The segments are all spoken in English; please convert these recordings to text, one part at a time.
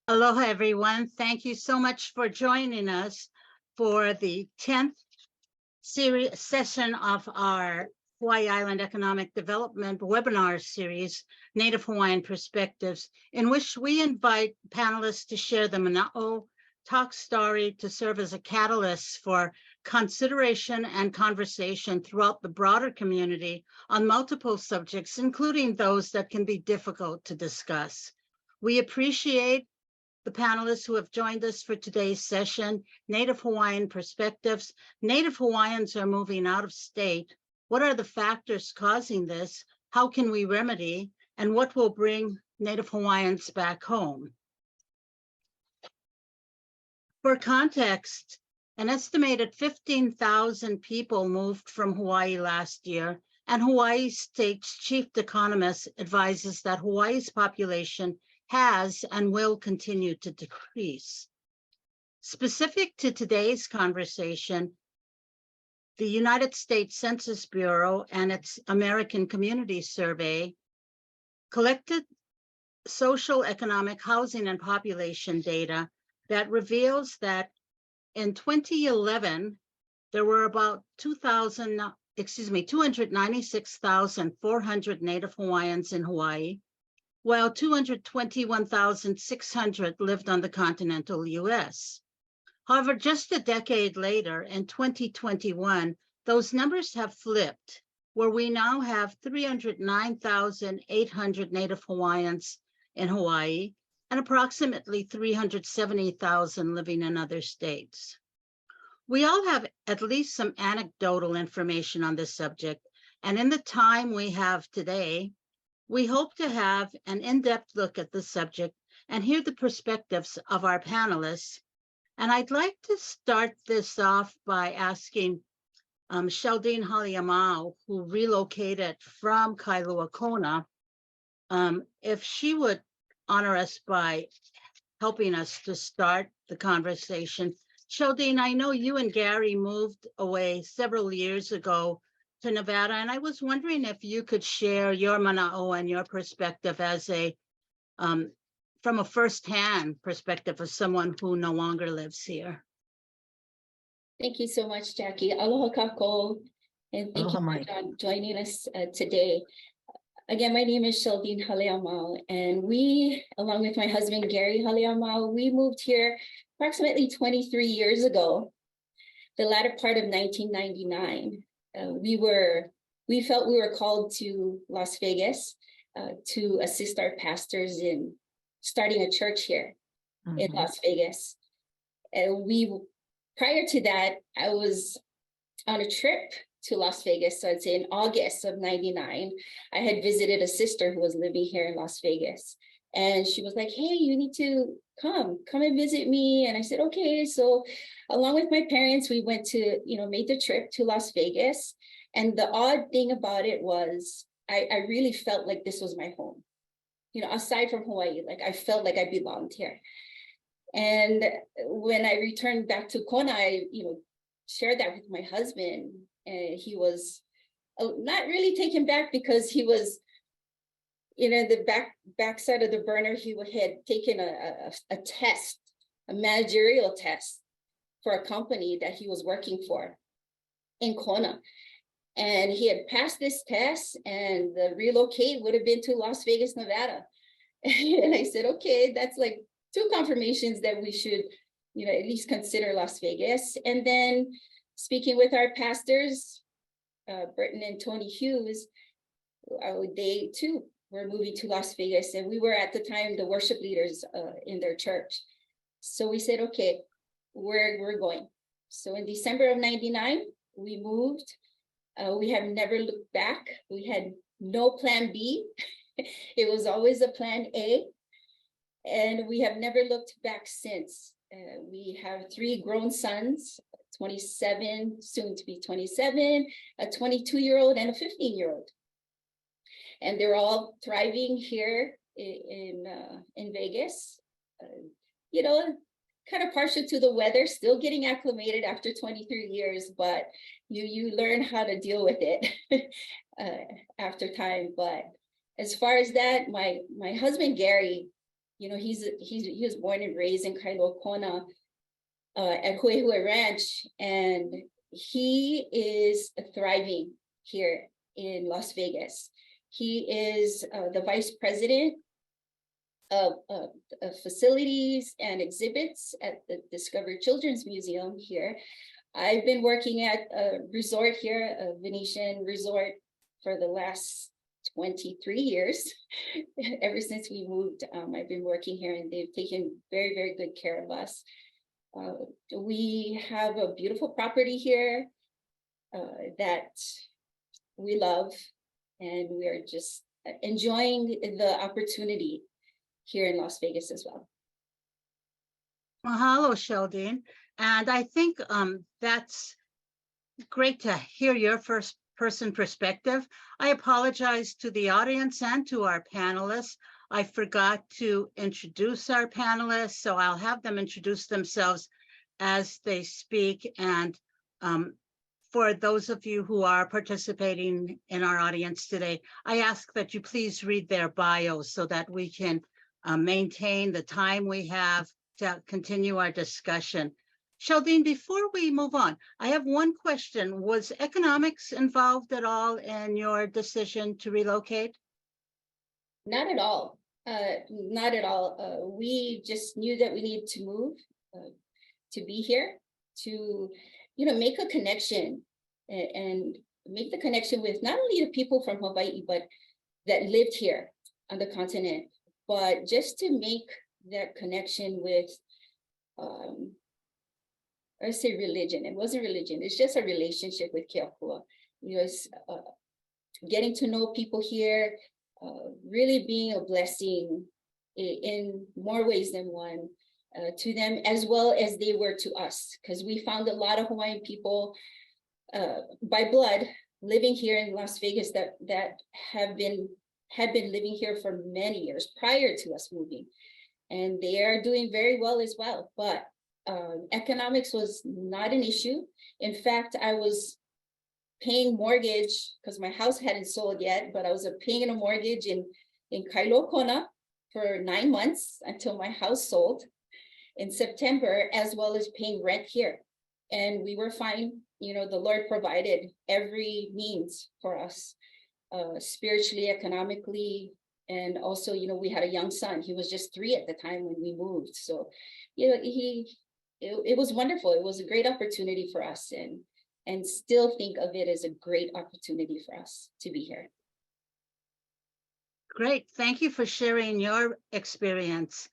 Aloha, everyone. Thank you so much for joining us for the 10th session of our Hawaii Island Economic Development webinar series, Native Hawaiian Perspectives, in which we invite panelists to share the Mana'o talk story to serve as a catalyst for consideration and conversation throughout the broader community on multiple subjects, including those that can be difficult to discuss. We appreciate the panelists who have joined us for today's session: Native Hawaiian Perspectives. Native Hawaiians are moving out of state. What are the factors causing this? How can we remedy? And what will bring Native Hawaiians back home? For context, an estimated 15,000 people moved from Hawaii last year, and Hawaii State's chief economist advises that Hawaii's population has and will continue to decrease. Specific to today's conversation, the United States Census Bureau and its American Community Survey collected social, economic, housing, and population data that reveals that in 2011, there were about 296,400 Native Hawaiians in Hawaii, while 221,600 lived on the continental US. However, just a decade later, in 2021, those numbers have flipped, where we now have 309,800 Native Hawaiians in Hawaii and approximately 370,000 living in other states. We all have at least some anecdotal information on this subject, and in the time we have today, we hope to have an in-depth look at the subject and hear the perspectives of our panelists. And I'd like to start this off by asking Sheldeen Haeamau, who relocated from Kailua Kona, if she would honor us by helping us to start the conversation. Sheldeen, I know you and Gary moved away several years ago to Nevada, and I was wondering if you could share your mana'o and your perspective as from a firsthand perspective of someone who no longer lives here. Thank you so much, Jacqui. Aloha kako, and thank you for joining us today. Again, my name is Sheldeen Haeamau, and we, along with my husband, Gary Haeamau, we moved here approximately 23 years ago, the latter part of 1999. We felt we were called to Las Vegas to assist our pastors in starting a church here in Las Vegas. And prior to that, I was on a trip to Las Vegas. So I'd say in August of 99, I had visited a sister who was living here in Las Vegas. And she was like, hey, you need to come and visit me. And I said, okay. So along with my parents, we went to, made the trip to Las Vegas. And the odd thing about it was I really felt like this was my home. Aside from Hawaii, like I felt like I belonged here. And when I returned back to Kona, I, shared that with my husband, and he was not really taken back because he was, the backside of the burner. He had taken a test, a managerial test for a company that he was working for in Kona. And he had passed this test, and the relocate would have been to Las Vegas, Nevada. And I said, okay, that's like 2 confirmations that we should, at least consider Las Vegas. And then speaking with our pastors, Burton and Tony Hughes, they too were moving to Las Vegas. And we were at the time the worship leaders in their church. So we said, okay, we're going. So in December of 99, we moved. We have never looked back. We had no plan B. It was always a plan A. And we have never looked back since. We have 3 grown sons, 27, soon to be 27, a 22-year-old, and a 15-year-old. And they're all thriving here in Vegas. Kind of partial to the weather, still getting acclimated after 23 years, but you learn how to deal with it after time. But as far as that, my husband, Gary, you know, he was born and raised in Kailua Kona at Huehue Ranch, and he is thriving here in Las Vegas. He is the vice president of facilities and exhibits at the Discovery Children's Museum here. I've been working at a resort here, a Venetian resort, for the last 23 years. Ever since we moved, I've been working here, and they've taken very, very good care of us. We have a beautiful property here that we love, and we are just enjoying the opportunity here in Las Vegas as well. Mahalo, Sheldeen. And I think that's great to hear your first person perspective. I apologize to the audience and to our panelists. I forgot to introduce our panelists, so I'll have them introduce themselves as they speak. And for those of you who are participating in our audience today, I ask that you please read their bios so that we can maintain the time we have to continue our discussion. Sheldeen, before we move on, I have one question. Was economics involved at all in your decision to relocate? Not at all. Not at all. We just knew that we needed to move to be here, to, you know, make a connection and make the connection with not only the people from Hawaii, but that lived here on the continent, but just to make that connection with, I say religion. It wasn't religion. It's just a relationship with Keapua. It was getting to know people here, really being a blessing in more ways than one to them, as well as they were to us, because we found a lot of Hawaiian people by blood living here in Las Vegas that had been living here for many years prior to us moving, and they are doing very well as well. But economics was not an issue. In fact, I was paying mortgage because my house hadn't sold yet, but I was paying a mortgage in Kailua Kona for 9 months until my house sold in September, as well as paying rent here. And we were fine. You know, the Lord provided every means for us, spiritually, economically, and also, you know, we had a young son. He was just 3 at the time when we moved. So, you know, it was wonderful. It was a great opportunity for us, and still think of it as a great opportunity for us to be here. Great. Thank you for sharing your experience.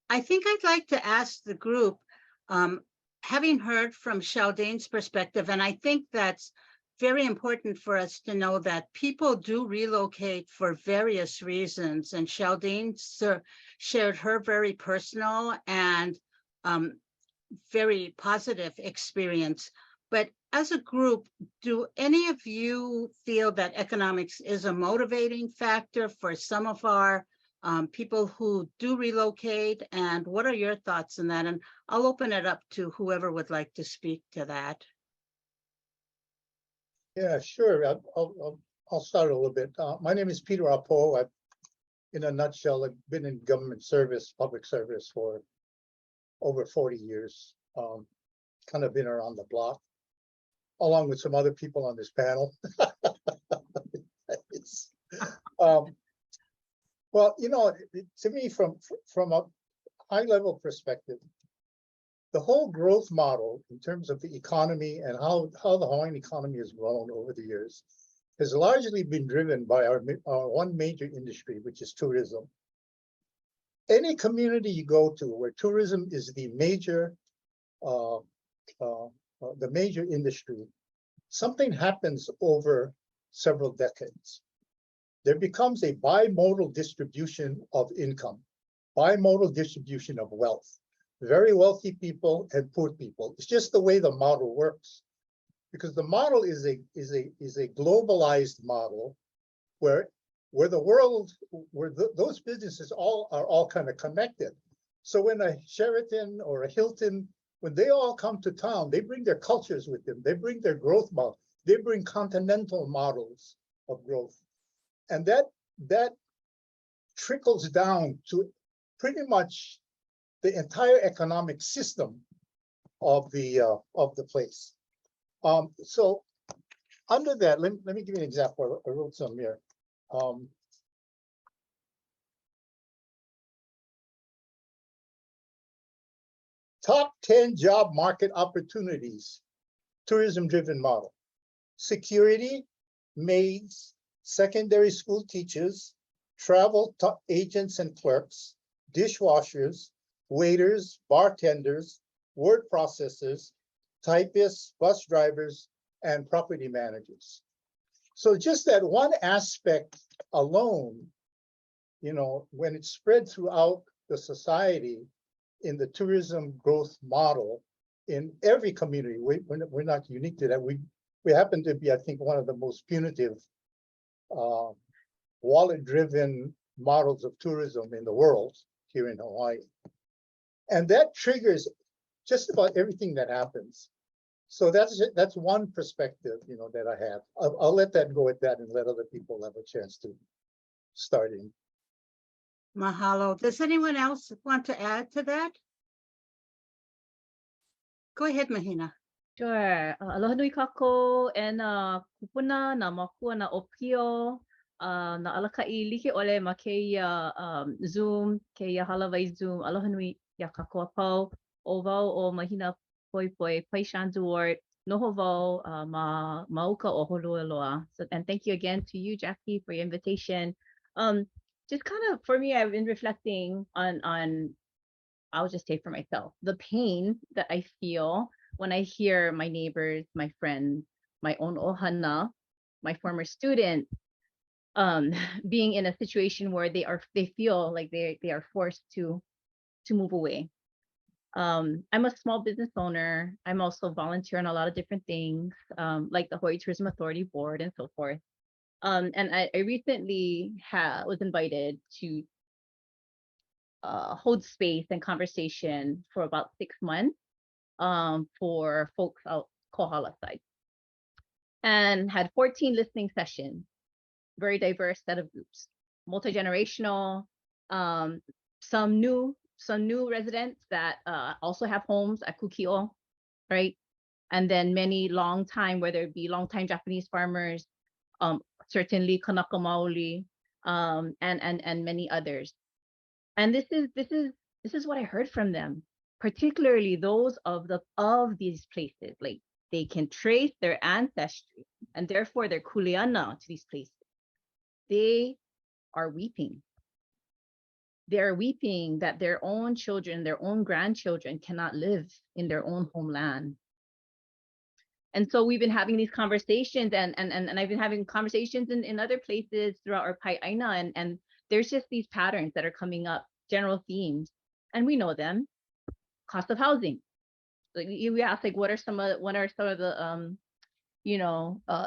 I think I'd like to ask the group, having heard from Sheldeen's perspective, and I think that's very important for us to know that people do relocate for various reasons. And Sheldeen shared her very personal and very positive experience. But as a group, do any of you feel that economics is a motivating factor for some of our people who do relocate? And what are your thoughts on that? And I'll open it up to whoever would like to speak to that. Yeah, sure. I'll start a little bit. My name is Peter Apo. In a nutshell, I've been in government service, public service for over 40 years. Kind of been around the block, along with some other people on this panel. Well, you know, to me, from a high-level perspective, the whole growth model in terms of the economy and how the Hawaiian economy has grown over the years has largely been driven by our one major industry, which is tourism. Any community you go to where tourism is the major industry, something happens over several decades. There becomes a bimodal distribution of income, bimodal distribution of wealth. Very wealthy people and poor people. It's just the way the model works, because the model is a globalized model where those businesses are all kind of connected. So when a Sheraton or a Hilton, when they all come to town, they bring their cultures with them. They bring their growth model. They bring continental models of growth, and that trickles down to pretty much the entire economic system of the place. So under that, let me give you an example. I wrote some here. Top 10 job market opportunities, tourism-driven model. Security, maids, secondary school teachers, travel agents and clerks, dishwashers, waiters, bartenders, word processors, typists, bus drivers, and property managers. So just that one aspect alone, when it's spread throughout the society in the tourism growth model in every community, we're not unique to that. We happen to be, I think, one of the most punitive wallet-driven models of tourism in the world here in Hawaii. And that triggers just about everything that happens. So that's one perspective, that I have. I'll let that go at that and let other people have a chance to start in. Mahalo. Does anyone else want to add to that? Go ahead, Mahina. Sure. Aloha nui kako and kupuna na makua na opio na alakai like ole ma keia Zoom, keia halawai Zoom. Aloha nui ya kako apau o wau o Mahina poi Paishon-Duarte noho wau ma mauka o holua loa. So, and thank you again to you, Jacqui, for your invitation. Just kind of for me, I've been reflecting on I'll just say for myself, the pain that I feel when I hear my neighbors, my friends, my own ohana, my former student, being in a situation where they feel like they are forced to move away. I'm a small business owner. I'm also volunteer on a lot of different things, like the Hawaii Tourism Authority Board and so forth. And I recently was invited to hold space and conversation for about 6 months for folks out Kohala side, and had 14 listening sessions, very diverse set of groups, multi-generational, some new residents that also have homes at Kukio, right? And then many whether it be long-time Japanese farmers, certainly Kanaka Maoli, and many others. And this is what I heard from them, particularly those of these places. Like, they can trace their ancestry and therefore their kuleana to these places. They are weeping. They are weeping that their own children, their own grandchildren cannot live in their own homeland. And so we've been having these conversations, and I've been having conversations in other places throughout our Pai'aina, and there's just these patterns that are coming up, general themes, and we know them. Cost of housing. Like, we ask, like, what are some of the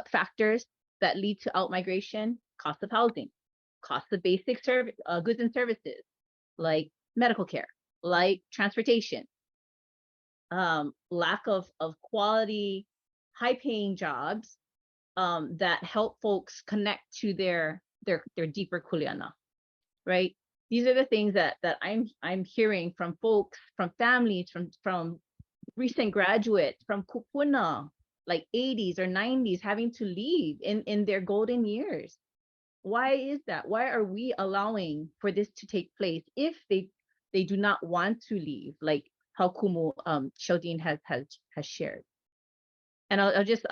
factors that lead to out-migration? Cost of housing, cost of basic goods and services, like medical care, like transportation, lack of quality, high-paying jobs that help folks connect to their deeper kuleana, right? These are the things that I'm hearing from folks, from families, from recent graduates, from kupuna, like 80s or 90s, having to leave in their golden years. Why is that? Why are we allowing for this to take place if they do not want to leave, like how Kumu Sheldeen has shared? And I'll just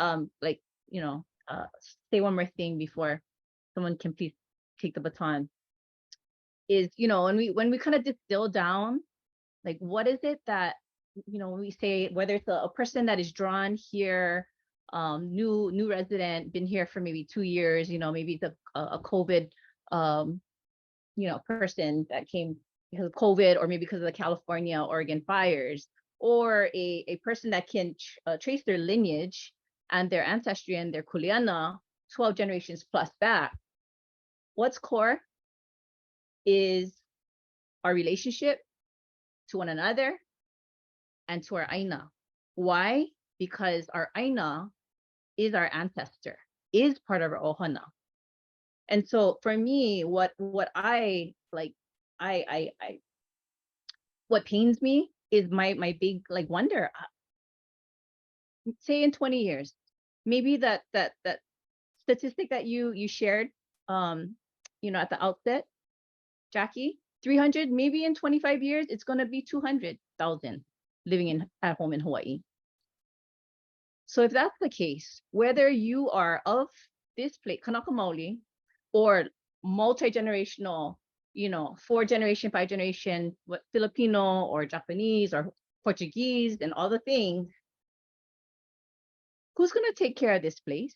say one more thing before someone can please take the baton. Is, when we kind of distill down, like, what is it that, when we say, whether it's a person that is drawn here, new resident, been here for maybe 2 years, maybe it's a COVID, person that came because of COVID, or maybe because of the California, Oregon fires, or a person that can trace their lineage and their ancestry and their kuleana 12 generations plus back. What's core is our relationship to one another and to our aina. Why? Because our aina is our ancestor, is part of our ohana. And so for me, what I like, I what pains me is my big like wonder. Say in 20 years, maybe that statistic that you shared, at the outset, Jacqui, 300, maybe in 25 years, it's going to be 200,000 living at home in Hawaii. So if that's the case, whether you are of this place, Kanaka Maoli, or multi-generational, 4-generation, 5-generation, Filipino or Japanese or Portuguese and all the things, who's going to take care of this place?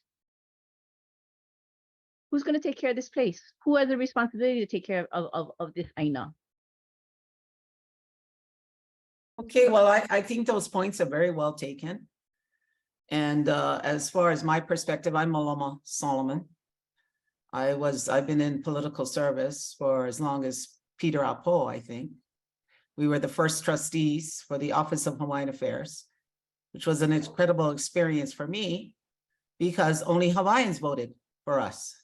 Who's going to take care of this place? Who has the responsibility to take care of this aina? Okay, well, I think those points are very well taken. And as far as my perspective, I'm Malama Soloman. I've been in political service for as long as Peter Apo, I think. We were the first trustees for the Office of Hawaiian Affairs, which was an incredible experience for me because only Hawaiians voted for us.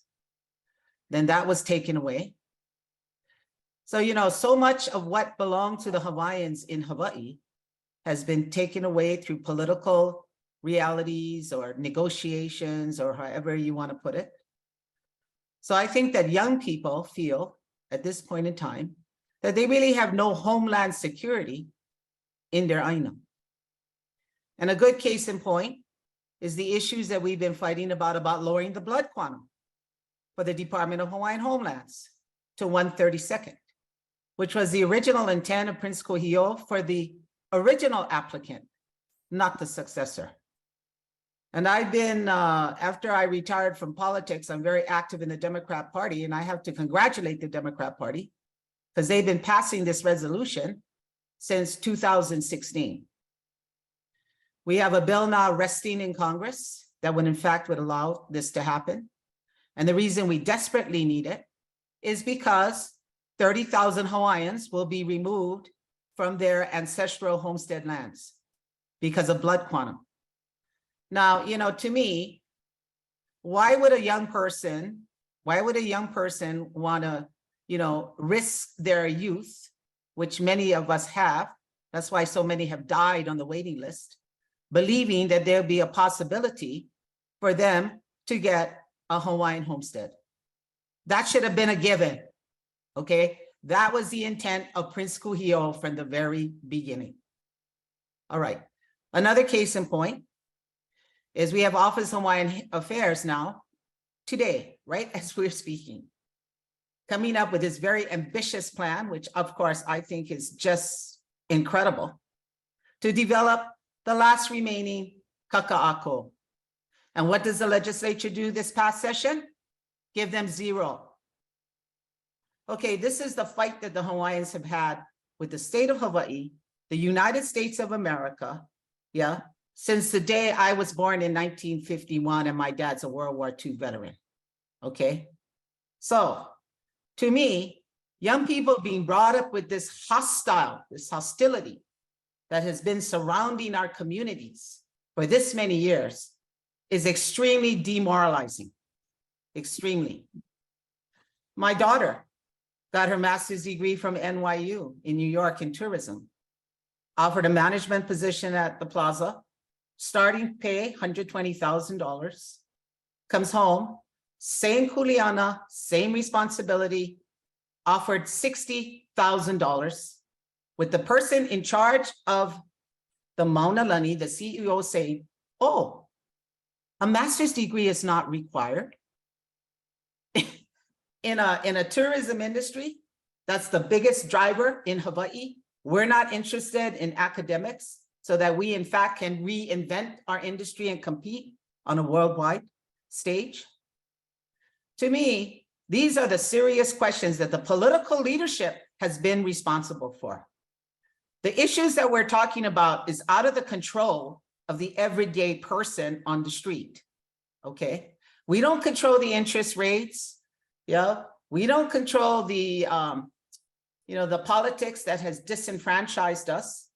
Then that was taken away. So, so much of what belonged to the Hawaiians in Hawaii has been taken away through political realities or negotiations or however you want to put it. So I think that young people feel at this point in time that they really have no homeland security in their aina. And a good case in point is the issues that we've been fighting about lowering the blood quantum for the Department of Hawaiian Homelands to 1/32, which was the original intent of Prince Kuhio for the original applicant, not the successor. And I've been, after I retired from politics, I'm very active in the Democrat Party, and I have to congratulate the Democrat Party because they've been passing this resolution since 2016. We have a bill now resting in Congress that would allow this to happen. And the reason we desperately need it is because 30,000 Hawaiians will be removed from their ancestral homestead lands because of blood quantum. Now, to me, why would a young person want to, risk their youth, which many of us have? That's why so many have died on the waiting list, believing that there'll be a possibility for them to get a Hawaiian homestead. That should have been a given, okay? That was the intent of Prince Kuhio from the very beginning. All right, another case in point is we have Office of Hawaiian Affairs now, today, right, as we're speaking, coming up with this very ambitious plan, which of course I think is just incredible, to develop the last remaining kaka'ako. And what does the legislature do this past session? Give them 0. Okay, this is the fight that the Hawaiians have had with the state of Hawaii, the United States of America, since the day I was born in 1951 and my dad's a World War II veteran, okay? So, to me, young people being brought up with this hostility that has been surrounding our communities for this many years is extremely demoralizing, extremely. My daughter got her master's degree from NYU in New York in tourism, offered a management position at the Plaza, starting pay $120,000, comes home, same kuleana, same responsibility, offered $60,000 with the person in charge of the Maunalani, the CEO, saying, oh, a master's degree is not required. In a tourism industry, that's the biggest driver in Hawaii. We're not interested in academics so that we in fact can reinvent our industry and compete on a worldwide stage. To me, these are the serious questions that the political leadership has been responsible for. The issues that we're talking about is out of the control of the everyday person on the street, okay? We don't control the interest rates, we don't control the, the politics that has disenfranchised us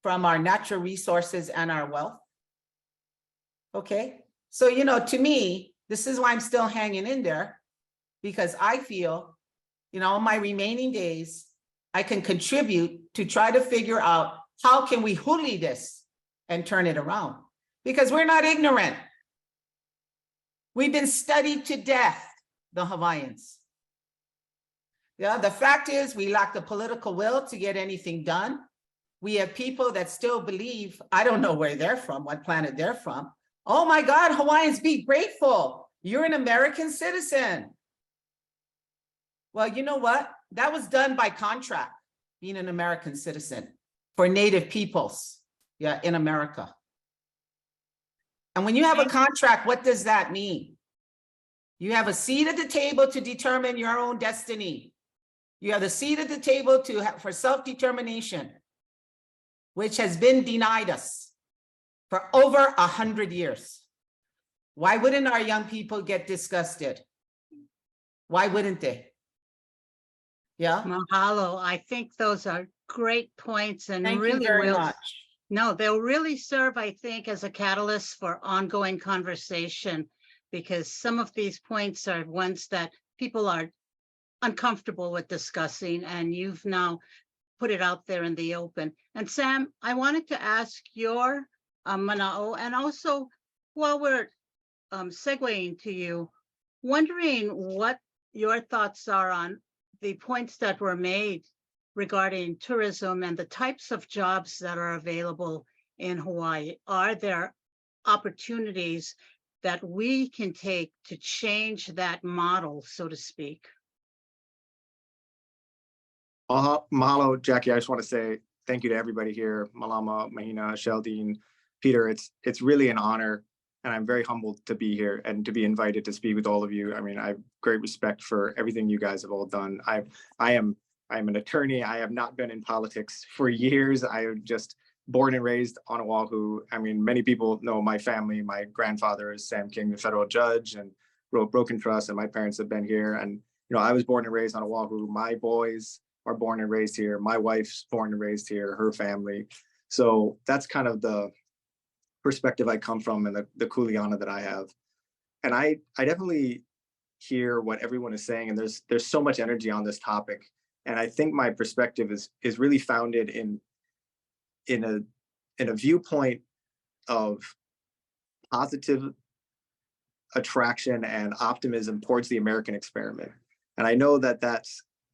from our natural resources and our wealth, okay? So, to me, this is why I'm still hanging in there, because I feel, in my remaining days, I can contribute to try to figure out how can we huli this and turn it around, because we're not ignorant. We've been studied to death, the Hawaiians. Yeah, the fact is we lack the political will to get anything done. We have people that still believe, I don't know where they're from, what planet they're from. Oh my God, Hawaiians, be grateful. You're an American citizen. Well, you know what? That was done by contract, being an American citizen for Native peoples, yeah, in America. And when you have a contract, what does that mean? You have a seat at the table to determine your own destiny. You have the seat at the table for self-determination, which has been denied us for over 100 years. Why wouldn't our young people get disgusted? Why wouldn't they? Yeah. Mahalo. I think those are great points and Thank really you very will. much. No, they'll really serve, I think, as a catalyst for ongoing conversation, because some of these points are ones that people are uncomfortable with discussing, and you've now put it out there in the open. And Sam, I wanted to ask your mana'o, and also while we're segueing to you, wondering what your thoughts are on the points that were made regarding tourism and the types of jobs that are available in Hawaii. Are there opportunities that we can take to change that model, so to speak? Mahalo, Jacqui. I just want to say thank you to everybody here, Malama, Mahina, Sheldeen, Peter. It's really an honor, and I'm very humbled to be here and to be invited to speak with all of you. I mean, I have great respect for everything you guys have all done. I'm an attorney. I have not been in politics for years. I am just born and raised on Oahu. I mean, many people know my family. My grandfather is Sam King, the federal judge, and wrote Broken Trust, and my parents have been here. And, you know, I was born and raised on Oahu. My boys are born and raised here. My wife's born and raised here, her family. So that's kind of the perspective I come from and the kuleana that I have. And I definitely hear what everyone is saying, and there's so much energy on this topic. And I think my perspective is really founded in a viewpoint of positive attraction and optimism towards the American experiment. And I know that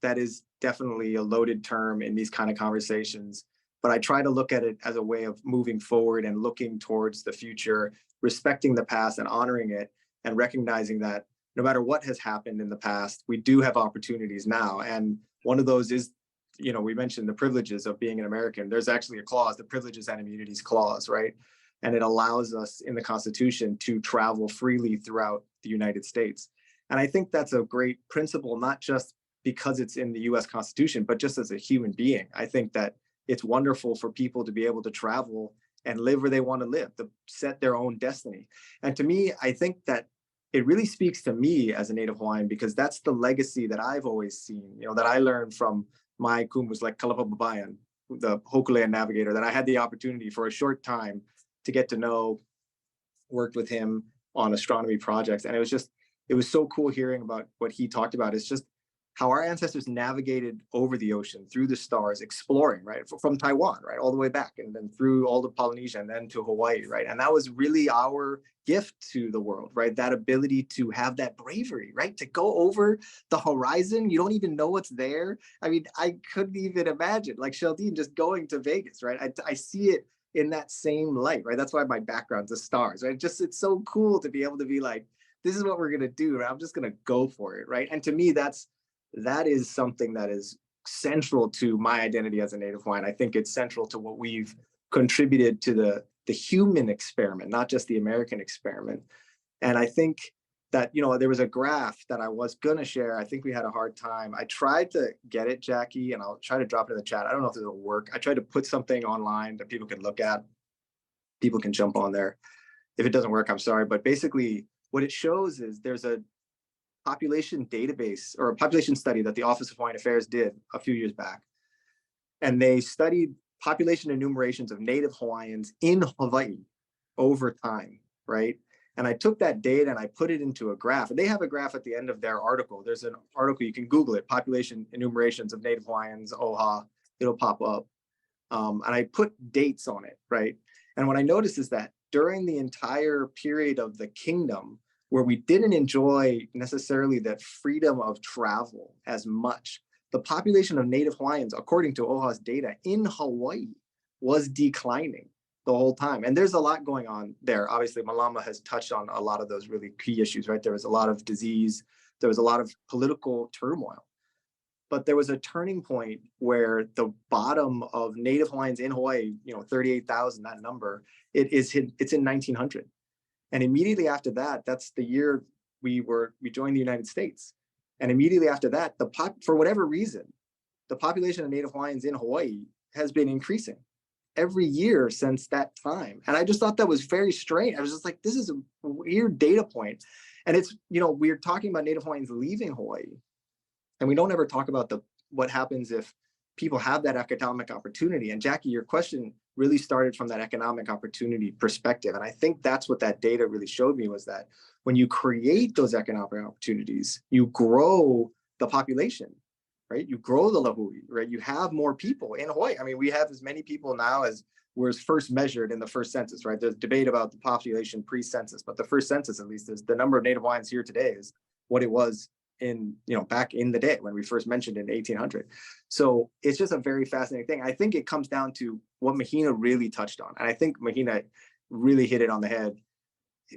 is definitely a loaded term in these kind of conversations, but I try to look at it as a way of moving forward and looking towards the future, respecting the past and honoring it, and recognizing that no matter what has happened in the past, we do have opportunities now. And one of those is, you know, we mentioned the privileges of being an American. There's actually a clause, the Privileges and Immunities Clause, right? And it allows us in the Constitution to travel freely throughout the United States. And I think that's a great principle, not just because it's in the US Constitution, but just as a human being. I think that it's wonderful for people to be able to travel and live where they want to live, to set their own destiny. And to me, I think that it really speaks to me as a Native Hawaiian, because that's the legacy that I've always seen, you know, that I learned from my kumus like Kalapa Babayan, the Hokulea navigator, that I had the opportunity for a short time to get to know, worked with him on astronomy projects. And it was so cool hearing about what he talked about. It's just how our ancestors navigated over the ocean, through the stars, exploring, right? From Taiwan, right? All the way back, and then through all of Polynesia, and then to Hawaii, right? And that was really our gift to the world, right? That ability to have that bravery, right? To go over the horizon, you don't even know what's there. I mean, I couldn't even imagine, like Sheldeen just going to Vegas, right? I see it in that same light, right? That's why my background's the stars, right? It's so cool to be able to be like, this is what we're gonna do, right? I'm just gonna go for it, right? And to me, that is something that is central to my identity as a Native Hawaiian. I think it's central to what we've contributed to the human experiment, not just the American experiment. And I think that, you know, there was a graph that I was gonna share. I think we had a hard time. I tried to get it, Jacqui, and I'll try to drop it in the chat. I don't know if it'll work. I tried to put something online that people can look at. People can jump on there. If it doesn't work, I'm sorry. But basically what it shows is there's a population database or a population study that the Office of Hawaiian Affairs did a few years back. And they studied population enumerations of Native Hawaiians in Hawaii over time, right? And I took that data and I put it into a graph. And they have a graph at the end of their article. There's an article, you can Google it, population enumerations of Native Hawaiians, OHA, it'll pop up. And I put dates on it, right? And what I noticed is that during the entire period of the kingdom, where we didn't enjoy necessarily that freedom of travel as much, the population of Native Hawaiians, according to OHA's data, in Hawaii was declining the whole time. And there's a lot going on there. Obviously, Malama has touched on a lot of those really key issues, right? There was a lot of disease, there was a lot of political turmoil. But there was a turning point where the bottom of Native Hawaiians in Hawaii, 38,000, that number, it's in 1900. And immediately after that, that's the year we joined the United States. And immediately after that, for whatever reason, the population of Native Hawaiians in Hawaii has been increasing every year since that time. And I just thought that was very strange. I was just like, this is a weird data point. And it's, we're talking about Native Hawaiians leaving Hawaii. And we don't ever talk about what happens if people have that economic opportunity. And Jacqui, your question really started from that economic opportunity perspective. And I think that's what that data really showed me, was that when you create those economic opportunities, you grow the population, right? You grow the lahui, right? You have more people in Hawaii. I mean, we have as many people now as was first measured in the first census, right? There's debate about the population pre-census, but the first census, at least, is the number of Native Hawaiians here today is what it was back in the day when we first mentioned in 1800. So it's just a very fascinating thing. I think it comes down to what Mahina really touched on. And I think Mahina really hit it on the head,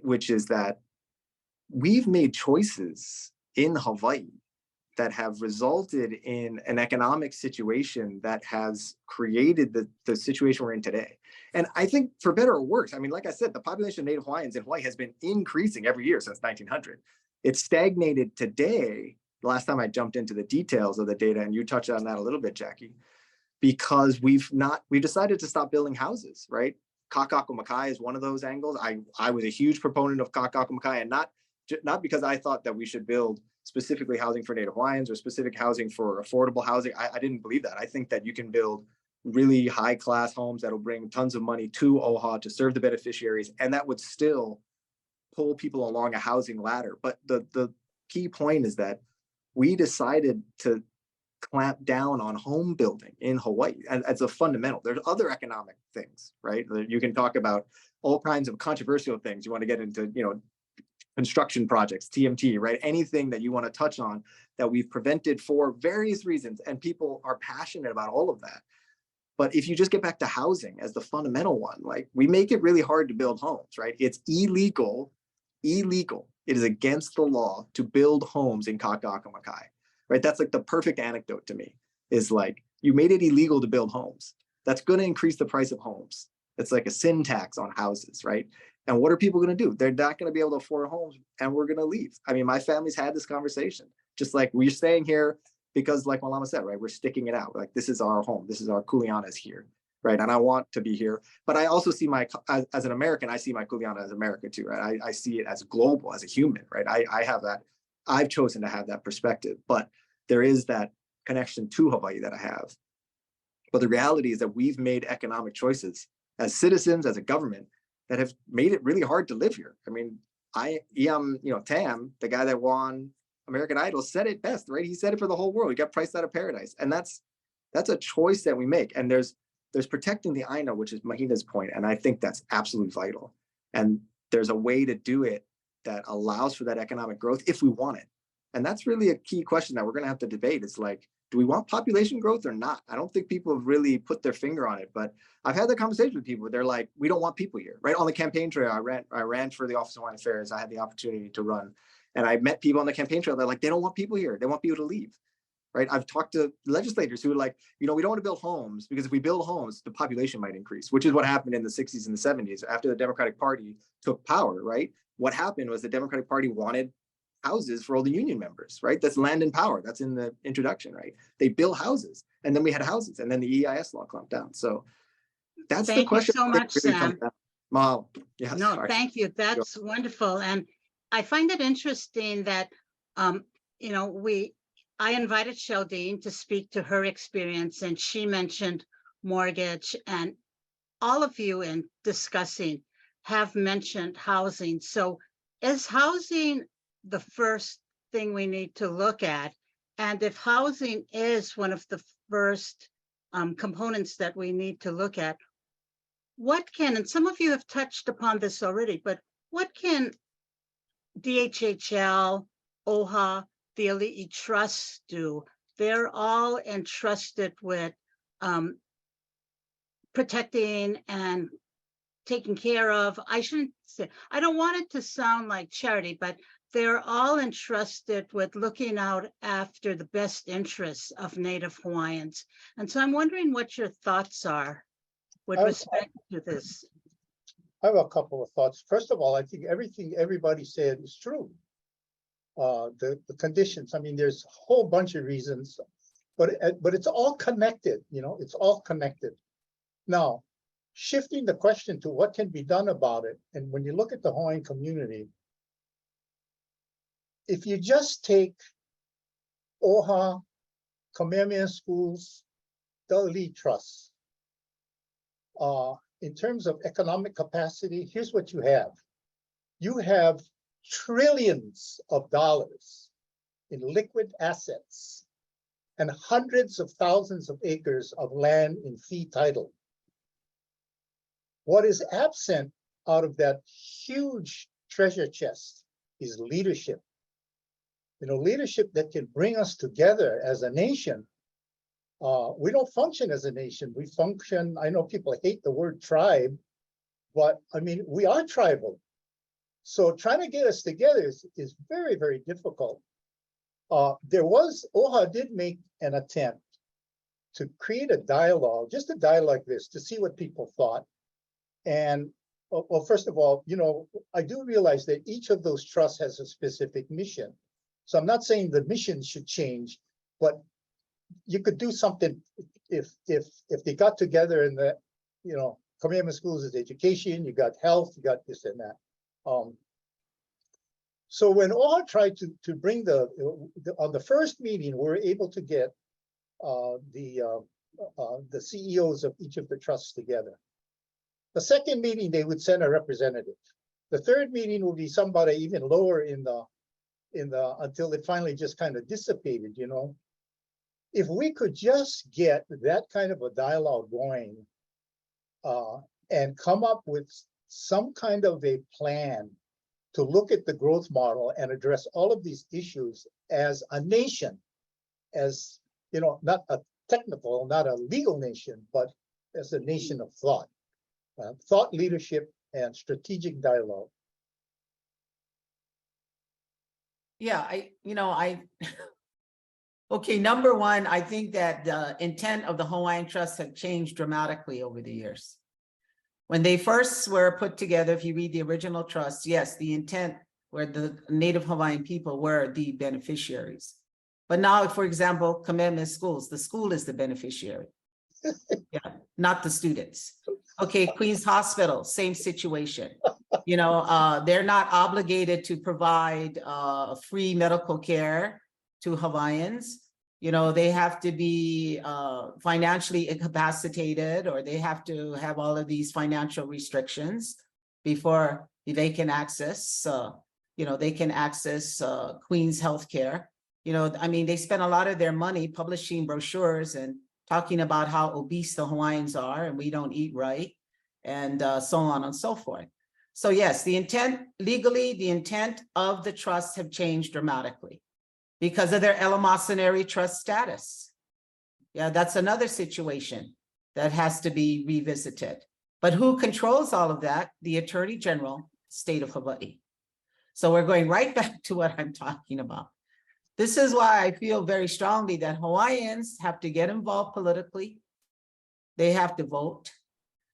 which is that we've made choices in Hawaii that have resulted in an economic situation that has created the situation we're in today. And I think for better or worse, I mean, like I said, the population of Native Hawaiians in Hawaii has been increasing every year since 1900. It's stagnated today, the last time I jumped into the details of the data, and you touched on that a little bit, Jacqui, because we decided to stop building houses, right? Kaka'ako is one of those angles. I was a huge proponent of Kaka'ako, and not because I thought that we should build specifically housing for Native Hawaiians or specific housing for affordable housing. I didn't believe that. I think that you can build really high class homes that'll bring tons of money to OHA to serve the beneficiaries, and that would still pull people along a housing ladder. But the key point is that we decided to clamp down on home building in Hawaii as a fundamental. There's other economic things, right? You can talk about all kinds of controversial things. You want to get into, construction projects, TMT, right? Anything that you want to touch on that we've prevented for various reasons, and people are passionate about all of that. But if you just get back to housing as the fundamental one, like, we make it really hard to build homes, right? It's illegal. It is against the law to build homes in Kaka'ako, right? That's like the perfect anecdote to me, is like, you made it illegal to build homes. That's going to increase the price of homes. It's like a sin tax on houses, right? And what are people going to do? They're not going to be able to afford homes, and we're going to leave. I mean, my family's had this conversation, just like, we're staying here because, like Malama said, right, we're sticking it out. Like, this is our home. This is our kuleana's here, right? And I want to be here. But I also see as an American, I see my kuleana as America too, right? I see it as global, as a human, right? I have that. I've chosen to have that perspective, but there is that connection to Hawaii that I have. But the reality is that we've made economic choices as citizens, as a government, that have made it really hard to live here. I mean, Tam, the guy that won American Idol, said it best, right? He said it for the whole world. He got priced out of paradise. And that's a choice that we make. And there's protecting the Aina, which is Mahina's point. And I think that's absolutely vital. And there's a way to do it that allows for that economic growth if we want it. And that's really a key question that we're going to have to debate. It's like, do we want population growth or not? I don't think people have really put their finger on it, but I've had that conversation with people. They're like, we don't want people here, right? On the campaign trail, I ran for the Office of Hawaiian Affairs. I had the opportunity to run, and I met people on the campaign trail. They're like, they don't want people here. They want people to leave, right? I've talked to legislators who are like, we don't want to build homes, because if we build homes, the population might increase, which is what happened in the 60s and the 70s after the Democratic Party took power, right? What happened was the Democratic Party wanted houses for all the union members, right? That's land and power. That's in the introduction, right? They built houses, and then we had houses, and then the EIS law clamped down. So that's the question. Thank you so much, Sam. Mahalo. Yes, No, sorry. thank you. That's wonderful. And I find it interesting that, I invited Sheldeen to speak to her experience, and she mentioned mortgage, and all of you in discussing have mentioned housing. So is housing the first thing we need to look at? And if housing is one of the first components that we need to look at, what can, and some of you have touched upon this already, but what can DHHL, OHA, the Ali'i Trust do? They're all entrusted with protecting and taking care of, I shouldn't say, I don't want it to sound like charity, but they're all entrusted with looking out after the best interests of Native Hawaiians. And so I'm wondering what your thoughts are with respect to this. I have a couple of thoughts. First of all, I think everything everybody said is true. The conditions, I mean, there's a whole bunch of reasons, but it's all connected, you know, it's all connected. Now, shifting the question to what can be done about it, and when you look at the Hawaiian community, if you just take OHA, Kamehameha schools, the Ali'i Trust, in terms of economic capacity, here's what you have. You have trillions of dollars in liquid assets and hundreds of thousands of acres of land in fee title. What is absent out of that huge treasure chest is leadership. You know, leadership that can bring us together as a nation. We don't function as a nation. We function, I know people hate the word tribe, but I mean, we are tribal. So trying to get us together is very, very difficult. OHA did make an attempt to create a dialogue, just a dialogue like this, to see what people thought. And well, first of all, you know, I do realize that each of those trusts has a specific mission. So I'm not saying the mission should change, but you could do something if they got together in the, you know, Kamehameha schools is education, you got health, you got this and that. So when OHA tried to bring on the first meeting, we were able to get the CEOs of each of the trusts together. The second meeting, they would send a representative. The third meeting will be somebody even lower in the until it finally just kind of dissipated, you know. If we could just get that kind of a dialogue going and come up with some kind of a plan to look at the growth model and address all of these issues as a nation, as, you know, not a technical, not a legal nation, but as a nation of thought. Thought leadership and strategic dialogue. Yeah, okay, number one, I think that the intent of the Hawaiian Trust had changed dramatically over the years. When they first were put together, if you read the original trust, yes, the intent were the Native Hawaiian people were the beneficiaries. But now, for example, Kamehameha schools, the school is the beneficiary. Yeah, not the students. Okay, Queens Hospital, same situation. You know, they're not obligated to provide free medical care to Hawaiians. You know, they have to be financially incapacitated, or they have to have all of these financial restrictions before they can access, you know, they can access Queens healthcare. You know, I mean, they spend a lot of their money publishing brochures and talking about how obese the Hawaiians are and we don't eat right, and so on and so forth. So yes, the intent, legally, the intent of the trusts have changed dramatically because of their eleemosynary trust status. Yeah, that's another situation that has to be revisited. But who controls all of that? The Attorney General, State of Hawaii. So we're going right back to what I'm talking about. This is why I feel very strongly that Hawaiians have to get involved politically. They have to vote.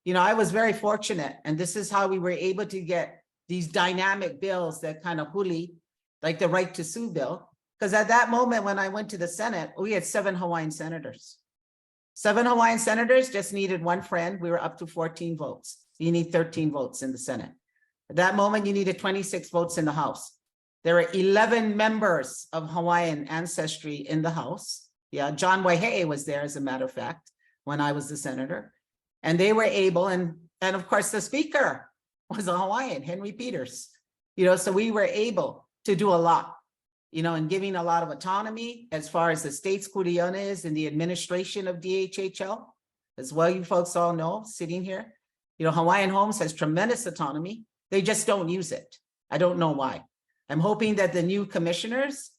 You know, I was very fortunate, and this is how we were able to get these dynamic bills that kind of huli, like the right to sue bill. Because at that moment, when I went to the Senate, we had 7 Hawaiian senators. 7 Hawaiian senators just needed one friend. We were up to 14 votes. You need 13 votes in the Senate. At that moment, you needed 26 votes in the House. There were 11 members of Hawaiian ancestry in the House. Yeah, John Waihe'e was there, as a matter of fact, when I was the senator. And they were able, and of course, the speaker was a Hawaiian, Henry Peters. So we were able to do a lot, and giving a lot of autonomy as far as the state's Kuriones and the administration of DHHL, as well, you folks all know, sitting here, Hawaiian Homes has tremendous autonomy. They just don't use it. I don't know why. I'm hoping that the new commissioners,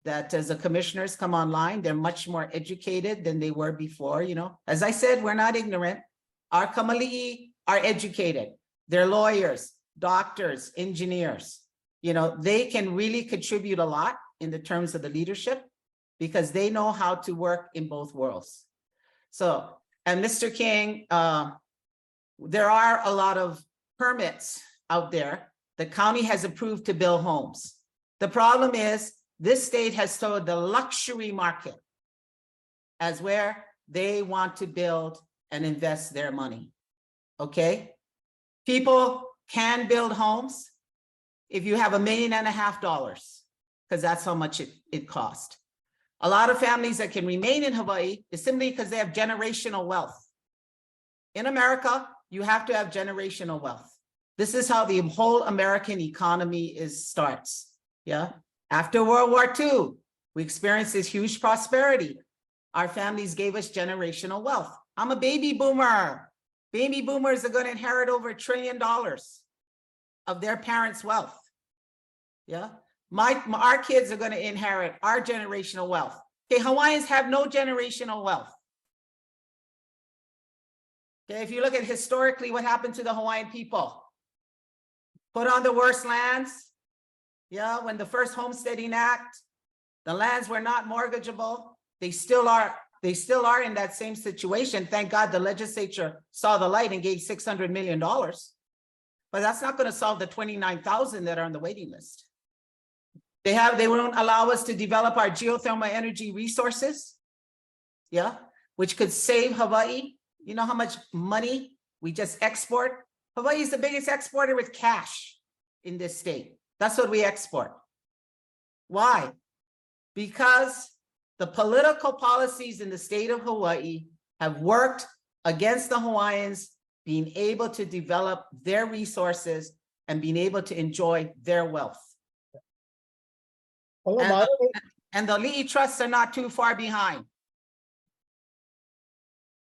that as the commissioners come online, they're much more educated than they were before. As I said, we're not ignorant. Our kamali'i are educated. They're lawyers, doctors, engineers. They can really contribute a lot in the terms of the leadership because they know how to work in both worlds. So, and Mr. King, there are a lot of permits out there. The county has approved to build homes. The problem is this state has sold the luxury market as where they want to build and invest their money, okay? People can build homes if you have $1.5 million, because that's how much it cost. A lot of families that can remain in Hawaii is simply because they have generational wealth. In America, you have to have generational wealth. This is how the whole American economy starts, yeah? After World War II, we experienced this huge prosperity. Our families gave us generational wealth. I'm a baby boomer. Baby boomers are going to inherit over $1 trillion of their parents' wealth. Yeah, our kids are going to inherit our generational wealth. Okay, Hawaiians have no generational wealth. Okay, if you look at historically what happened to the Hawaiian people, put on the worst lands. Yeah, when the first Homesteading Act, the lands were not mortgageable. They still are in that same situation. Thank God the legislature saw the light and gave $600 million. But that's not going to solve the 29,000 that are on the waiting list. They won't allow us to develop our geothermal energy resources, yeah, which could save Hawaii. You know how much money we just export? Hawaii is the biggest exporter with cash in this state. That's what we export. Why? Because the political policies in the state of Hawaii have worked against the Hawaiians being able to develop their resources and being able to enjoy their wealth. And the Li'i trusts are not too far behind.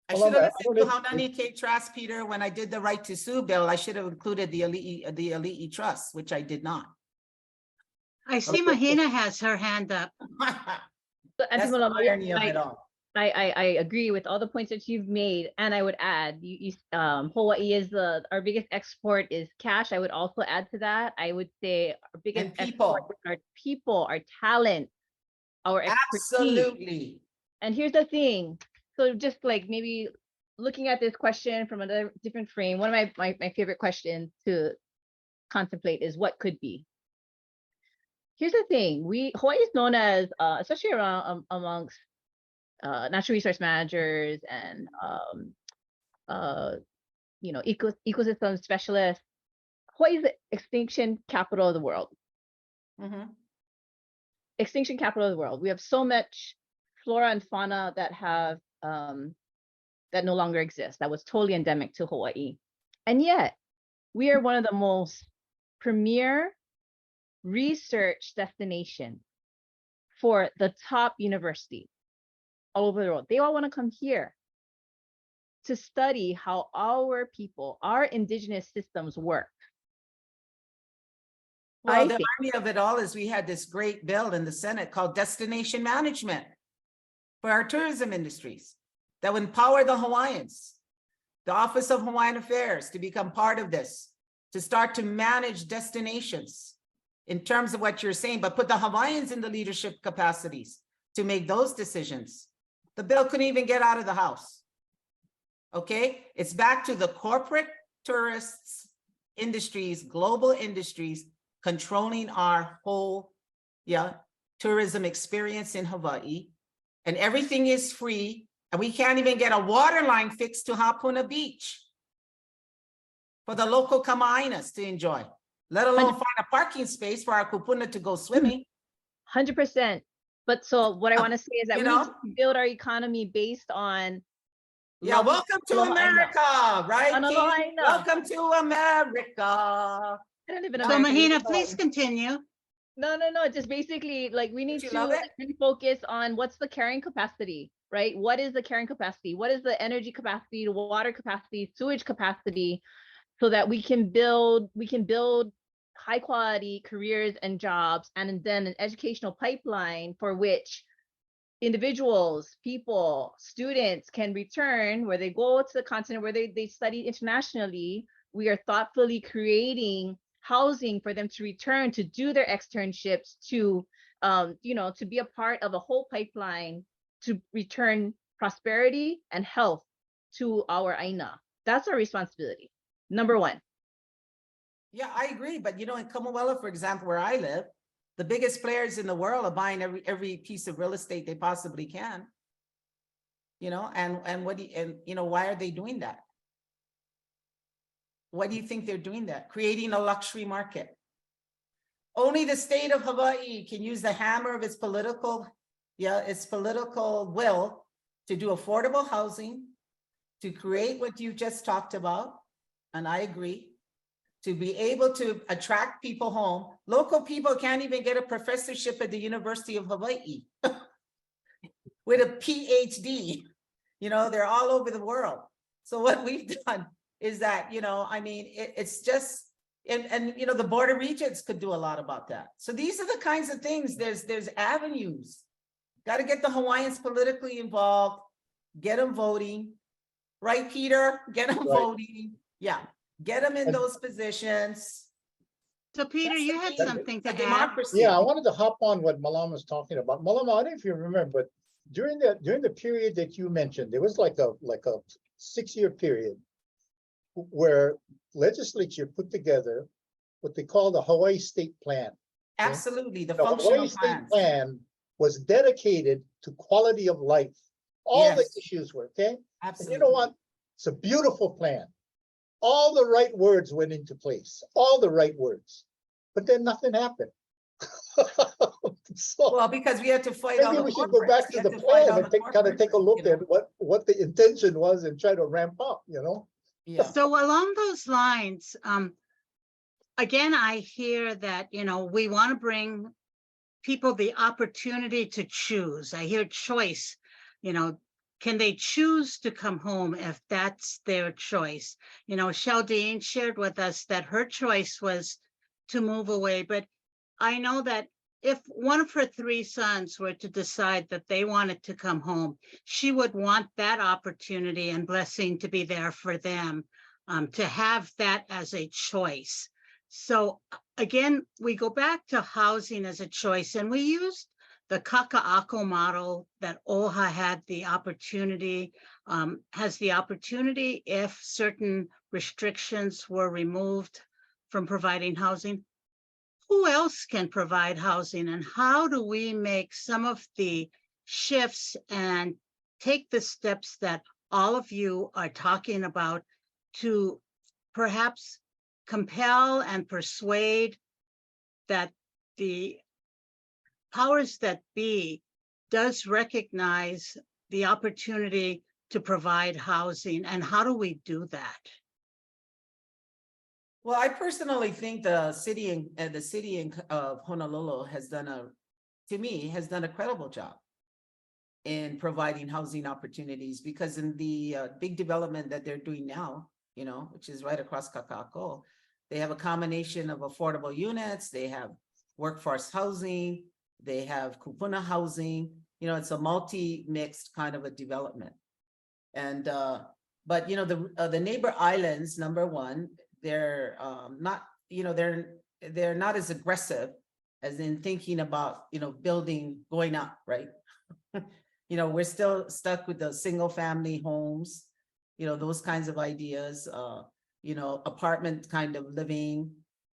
I should have listened to Haunani K. Trust, Peter, when I did the right to sue bill. I should have included the Ali'i Trust, which I did not. I see Mahina has her hand up. That's the irony of it all. I agree with all the points that you've made, and I would add, Hawaii is our biggest export is cash. I would also add to that. I would say our biggest export is our people, our talent, our expertise. Absolutely. And here's the thing. So just like maybe looking at this question from a different frame, one of my favorite questions to contemplate is what could be. Here's the thing: Hawaii is known as, especially around amongst natural resource managers and ecosystem specialists. Hawaii is the extinction capital of the world. Mm-hmm. Extinction capital of the world. We have so much flora and fauna that have that no longer exist. That was totally endemic to Hawaii, and yet we are one of the most premier research destination for the top universities all over the world. They all want to come here to study how our people, our indigenous systems work. Well, the irony of it all is we had this great bill in the Senate called Destination Management for our tourism industries that would empower the Hawaiians, the Office of Hawaiian Affairs, to become part of this, to start to manage destinations in terms of what you're saying, but put the Hawaiians in the leadership capacities to make those decisions. The bill couldn't even get out of the House. Okay, it's back to the corporate tourists, industries, global industries, controlling our whole tourism experience in Hawaii. And everything is free, and we can't even get a water line fixed to Hapuna Beach for the local kamainas to enjoy, let alone find a parking space for our kupuna to go swimming. 100%. But so what I want to say is that we need to build our economy based on welcome to America, right? Welcome to America. I don't live in So America. I live in Mahina, Hawaii. please continue. No. Just basically like we need you to love it? really focus on what's the carrying capacity, right? What is the carrying capacity? What is the energy capacity, the water capacity, sewage capacity, so that we can build high quality careers and jobs, and then an educational pipeline for which individuals, people, students can return, where they go to the continent, where they study internationally. We are thoughtfully creating housing for them to return to do their externships, to to be a part of a whole pipeline to return prosperity and health to our Aina. That's our responsibility. Number one. Yeah, I agree. But you know, in Kamuela, for example, where I live, the biggest players in the world are buying every piece of real estate they possibly can. You know, and why are they doing that? Why do you think they're doing that? Creating a luxury market. Only the state of Hawaii can use the hammer of its political will to do affordable housing, to create what you just talked about, and I agree, to be able to attract people home. Local people can't even get a professorship at the University of Hawaii with a PhD. You know, they're all over the world. So what we've done is that, you know, I mean, it's just, and you know, the border regions could do a lot about that. So these are the kinds of things, there's avenues. Got to get the Hawaiians politically involved, get them voting, right, Peter? Get them voting. Yeah, get them in those positions. So Peter, That's you the had thing. something to A add. democracy. Yeah, I wanted to hop on what Malama was talking about. Malama, I don't know if you remember, but during the period that you mentioned, there was like a 6-year period where legislature put together what they call the Hawaii State Plan. Absolutely, the The functional Hawaii State plans. Plan was dedicated to quality of life. All the Yes. issues were, okay? And Absolutely. you know what? It's a beautiful plan. All the right words went into place, all the right words, but then nothing happened. So Well, because we had to fight all maybe the we should go corporates. back We to had the fight all plan and the kind of take a corporates, look you at know? what the intention was and try to ramp up, you know? Yeah. So along those lines, again, I hear that, you know, we want to bring people the opportunity to choose. I hear choice, you know, can they choose to come home if that's their choice? You know, Sheldeen shared with us that her choice was to move away, but I know that if one of her 3 sons were to decide that they wanted to come home, she would want that opportunity and blessing to be there for them, to have that as a choice. So again, we go back to housing as a choice, and we used the Kaka'ako model that OHA had the opportunity, has the opportunity if certain restrictions were removed from providing housing. Who else can provide housing, and how do we make some of the shifts and take the steps that all of you are talking about to perhaps compel and persuade that the powers that be does recognize the opportunity to provide housing, and how do we do that? Well, I personally think the city of Honolulu has done a credible job in providing housing opportunities, because in the big development that they're doing now, you know, which is right across Kaka'ako, they have a combination of affordable units, they have workforce housing, they have kupuna housing, you know, it's a multi-mixed kind of a development. And, but, you know, the neighbor islands, number one, they're not, you know, they're not as aggressive as in thinking about, you know, building, going up, right? You know, we're still stuck with the single family homes, you know, those kinds of ideas, you know, apartment kind of living,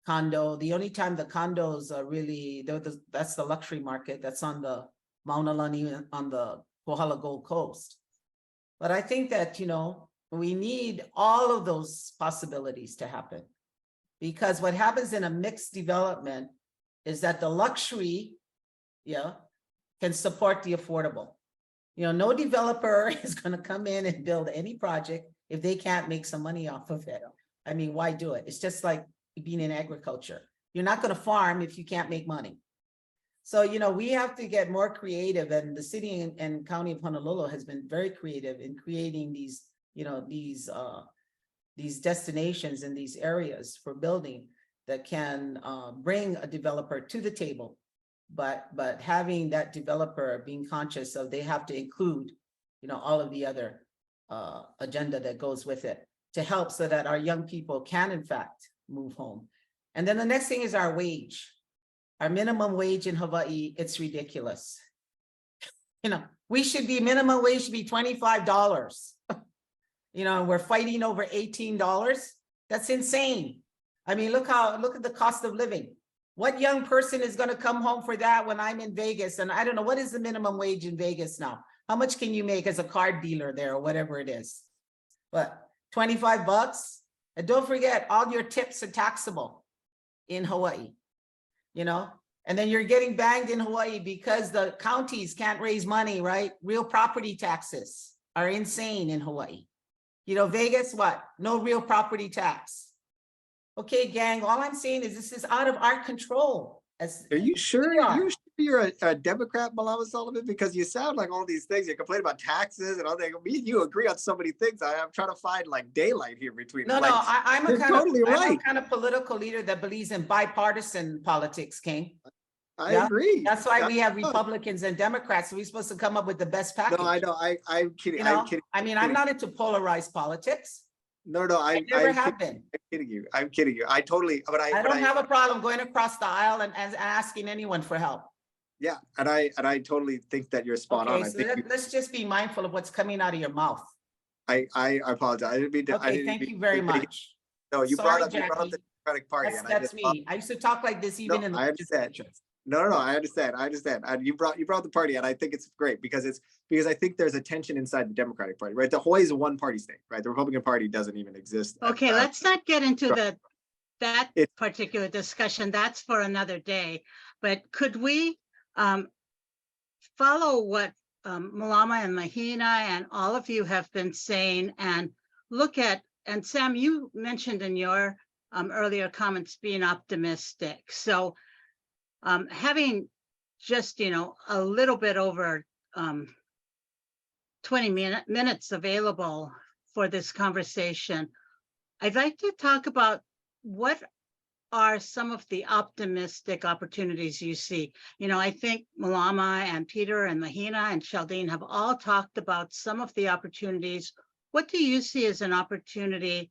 condo. The only time the condos are really, that's the luxury market, that's on the Mauna Lani, on the Kohala Gold Coast. But I think that, you know, we need all of those possibilities to happen, because what happens in a mixed development is that the luxury, yeah, can support the affordable. You know, no developer is going to come in and build any project if they can't make some money off of it. I mean, why do it? It's just like, being in agriculture. You're not going to farm if you can't make money. So, you know, we have to get more creative, and the city and county of Honolulu has been very creative in creating these, you know, these destinations in these areas for building that can bring a developer to the table, but having that developer being conscious of they have to include, you know, all of the other agenda that goes with it to help so that our young people can in fact move home. And then the next thing is our wage. Our minimum wage in Hawaii, it's ridiculous. You know, we should be, minimum wage should be $25. You know, and we're fighting over $18. That's insane. I mean, look at the cost of living. What young person is going to come home for that when I'm in Vegas? And I don't know, what is the minimum wage in Vegas now? How much can you make as a card dealer there or whatever it is? But $25. And don't forget, all your tips are taxable in Hawaii. You know, and then you're getting banged in Hawaii because the counties can't raise money, right? Real property taxes are insane in Hawaii. You know, Vegas, what? No real property tax. Okay, gang, all I'm saying is this is out of our control. Are you sure? You're a Democrat, Malama Soloman? Because you sound like all these things. You complain about taxes and all that. Me and you agree on so many things. I'm trying to find like daylight here between. No, like, no, I'm a right. kind of political leader that believes in bipartisan politics, King. I agree. That's why we have Republicans and Democrats. So we're supposed to come up with the best package. No, I know. I'm kidding. You know? I'm kidding. I mean, I'm not into polarized politics. No, I never have been. I'm kidding you. I'm kidding you. I totally. But I don't have a problem going across the aisle and asking anyone for help. Yeah, and I totally think that you're spot on. So let's just be mindful of what's coming out of your mouth. I apologize. I didn't mean to. Okay, thank you very much. No, you brought up the Democratic Party. That's me. I used to talk like this even in the. I understand. No, I understand. And you brought the party, and I think it's great because I think there's a tension inside the Democratic Party, right? The Hawaii is a one-party state, right? The Republican Party doesn't even exist. Okay, let's not get into that particular discussion. That's for another day. But could we follow what Malama and Mahina and all of you have been saying and look at, and Sam, you mentioned in your earlier comments being optimistic. So having just, you know, a little bit over 20 minutes available for this conversation, I'd like to talk about what are some of the optimistic opportunities you see. You know, I think Malama and Peter and Mahina and Sheldeen have all talked about some of the opportunities. What do you see as an opportunity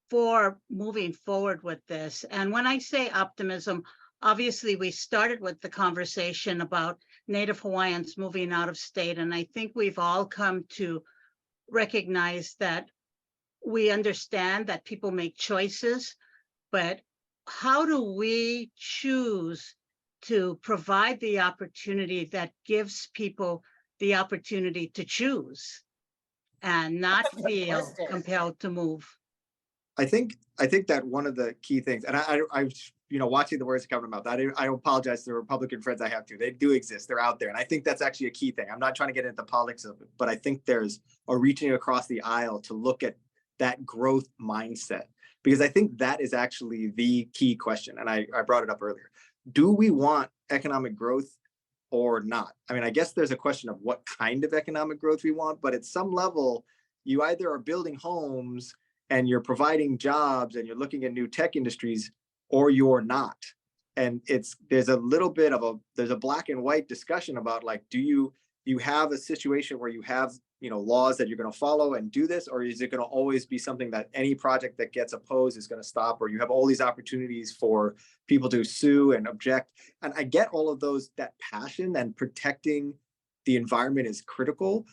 for moving forward with this? And when I say optimism, obviously we started with the conversation about Native Hawaiians moving out of state. And I think we've all come to recognize that we understand that people make choices, but how do we choose to provide the opportunity that gives people the opportunity to choose and not feel compelled to move? I think that one of the key things, and I you know, watching the words coming out, I apologize to the Republican friends I have too. They do exist. They're out there. And I think that's actually a key thing. I'm not trying to get into the politics of it, but I think there's a reaching across the aisle to look at that growth mindset, because I think that is actually the key question. And I brought it up earlier. Do we want economic growth or not? I mean, I guess there's a question of what kind of economic growth we want, but at some level, you either are building homes and you're providing jobs and you're looking at new tech industries, or you're not. And there's a little bit of there's a black and white discussion about like, do you have a situation where you have, you know, laws that you're going to follow and do this, or is it going to always be something that any project that gets opposed is going to stop, or you have all these opportunities for people to sue and object? And I get all of those, that passion and protecting the environment is critical.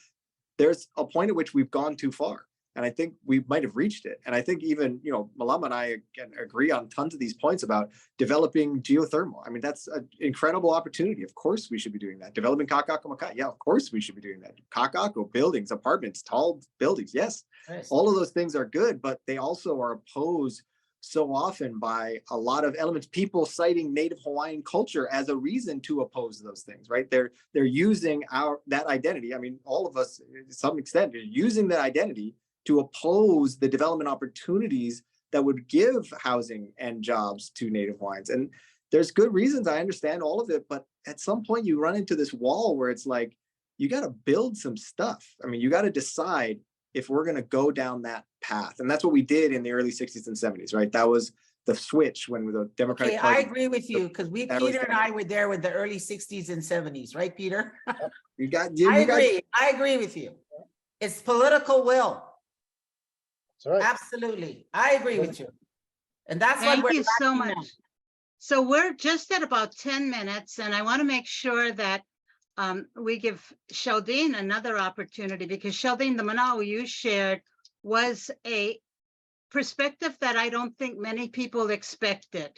There's a point at which we've gone too far. And I think we might have reached it. And I think even, you know, Malama and I can agree on tons of these points about developing geothermal. I mean, that's an incredible opportunity. Of course, we should be doing that. Developing kakako makai. Yeah, of course we should be doing that. Kakako buildings, apartments, tall buildings. Yes, nice. All of those things are good, but they also are opposed so often by a lot of elements, people citing Native Hawaiian culture as a reason to oppose those things, right? They're using that identity. I mean, all of us, to some extent, are using that identity to oppose the development opportunities that would give housing and jobs to Native Hawaiians. And there's good reasons. I understand all of it, but at some point you run into this wall where it's like, you got to build some stuff. I mean, you got to decide if we're going to go down that path. And that's what we did in the early 60s and 70s, right? That was the switch when the Democratic Okay, Party. I agree with you, because Peter and I were there with the early 60s and 70s, right, Peter? I agree with you. It's political will. That's right. Absolutely. I agree with you. And that's what Thank we're you so lacking now. much. So we're just at about 10 minutes, and I want to make sure that we give Sheldeen another opportunity, because Sheldeen, the mana'o you shared was a perspective that I don't think many people expected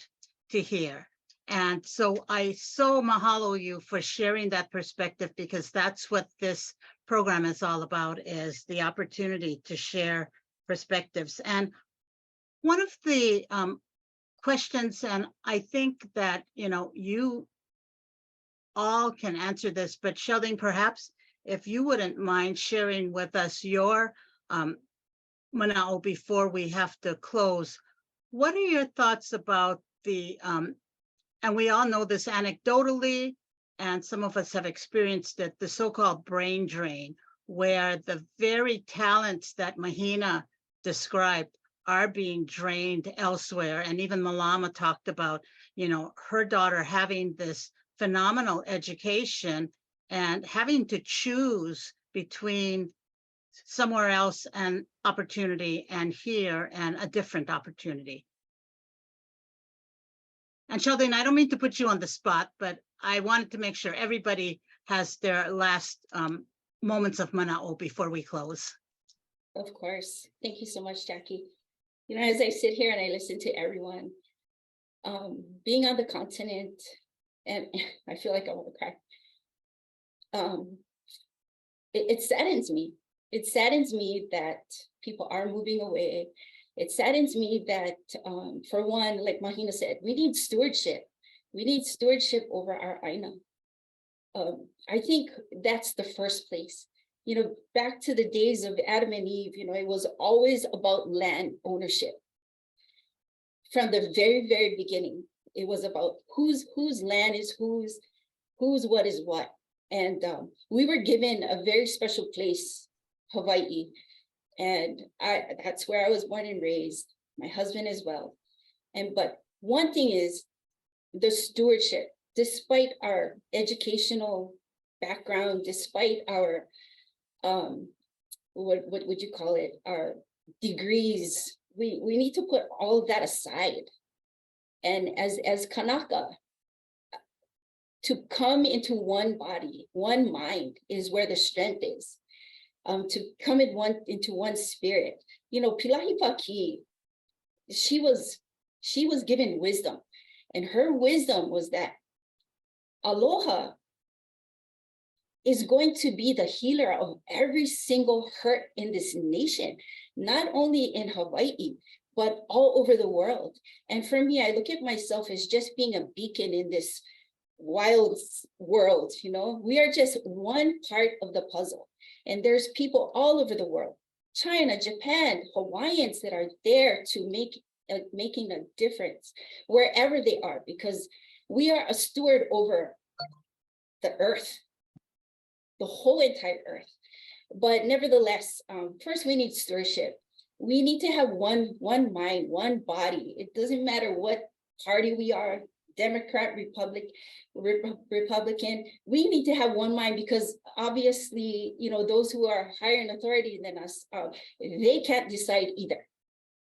to hear. And so I so mahalo you for sharing that perspective, because that's what this program is all about, is the opportunity to share perspectives. And one of the questions, and I think that, you all can answer this, but Sheldeen, perhaps if you wouldn't mind sharing with us your mana'o before we have to close. What are your thoughts about the, and we all know this anecdotally, and some of us have experienced it, the so-called brain drain, where the very talents that Mahina described are being drained elsewhere. And even Malama talked about, her daughter having this phenomenal education and having to choose between somewhere else and opportunity, and here and a different opportunity. And Sheldeen, I don't mean to put you on the spot, but I wanted to make sure everybody has their last moments of mana'o before we close. Of course. Thank you so much, Jacqui. As I sit here and I listen to everyone, being on the continent, and I feel like I want to cry. It saddens me. It saddens me that people are moving away. It saddens me that, for one, like Mahina said, we need stewardship. We need stewardship over our aina. I think that's the first place. Back to the days of Adam and Eve, it was always about land ownership. From the very, very beginning, it was about whose land is whose what is what. And we were given a very special place, Hawaii. And that's where I was born and raised, my husband as well. But one thing is the stewardship, despite our educational background, despite our, what would you call it, our degrees, we need to put all of that aside. And as Kanaka, to come into one body, one mind is where the strength is. To come into one spirit. Pilahi Paki, she was given wisdom, and her wisdom was that aloha is going to be the healer of every single hurt in this nation, not only in Hawaii, but all over the world. And for me, I look at myself as just being a beacon in this wild world. We are just one part of the puzzle. And there's people all over the world, China, Japan, Hawaiians that are there to making a difference wherever they are, because we are a steward over the earth, the whole entire earth. But nevertheless, first we need stewardship. We need to have one mind, one body. It doesn't matter what party we are, Democrat, Republican, we need to have one mind, because obviously, those who are higher in authority than us, they can't decide either.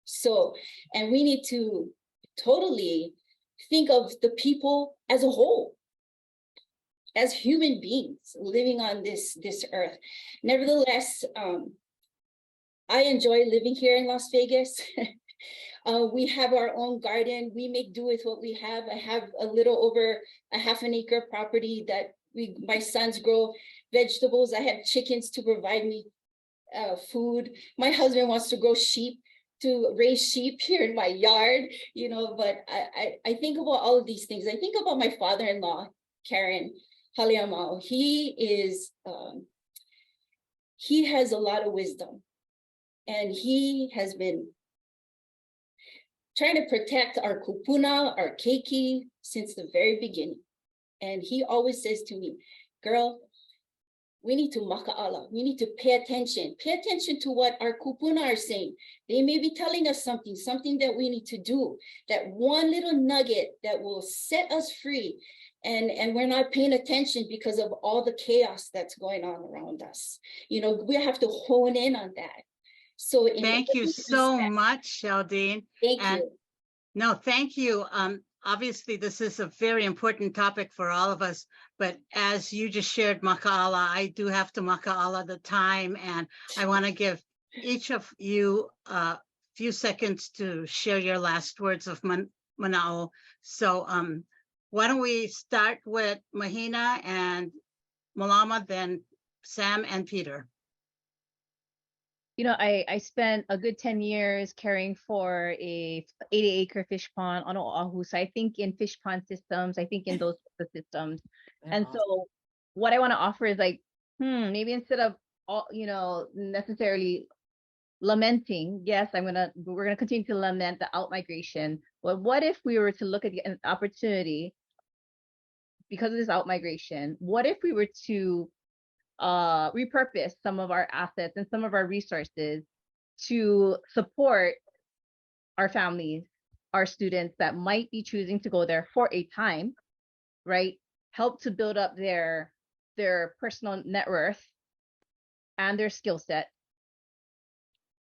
So, and we need to totally think of the people as a whole, as human beings living on this earth. Nevertheless, I enjoy living here in Las Vegas. We have our own garden. We make do with what we have. I have a little over a half an acre property that my sons grow vegetables. I have chickens to provide me food. My husband wants to grow sheep, to raise sheep here in my yard, but I think about all of these things. I think about my father-in-law, Karen Haeamau. He has a lot of wisdom, and he has been trying to protect our kupuna, our keiki since the very beginning. And he always says to me, girl, we need to maka'ala. We need to pay attention. Pay attention to what our kupuna are saying. They may be telling us something that we need to do. That one little nugget that will set us free. And we're not paying attention because of all the chaos that's going on around us. You know, we have to hone in on that. So thank you so much, Sheldeen. Thank you. No, thank you. Obviously, this is a very important topic for all of us, but as you just shared maka'ala, I do have to maka'ala the time, and I want to give each of you a few seconds to share your last words of mana'o. So why don't we start with Mahina and Malama, then Sam and Peter. You know, I spent a good 10 years caring for a 80-acre fish pond on Oahu. So I think in fish pond systems, I think in those systems. And so what I want to offer is like, maybe instead of all, you know, necessarily lamenting, yes, we're gonna continue to lament the out-migration. But what if we were to look at an opportunity because of this out-migration? What if we were to repurpose some of our assets and some of our resources to support our families, our students that might be choosing to go there for a time, right? Help to build up their personal net worth and their skill set,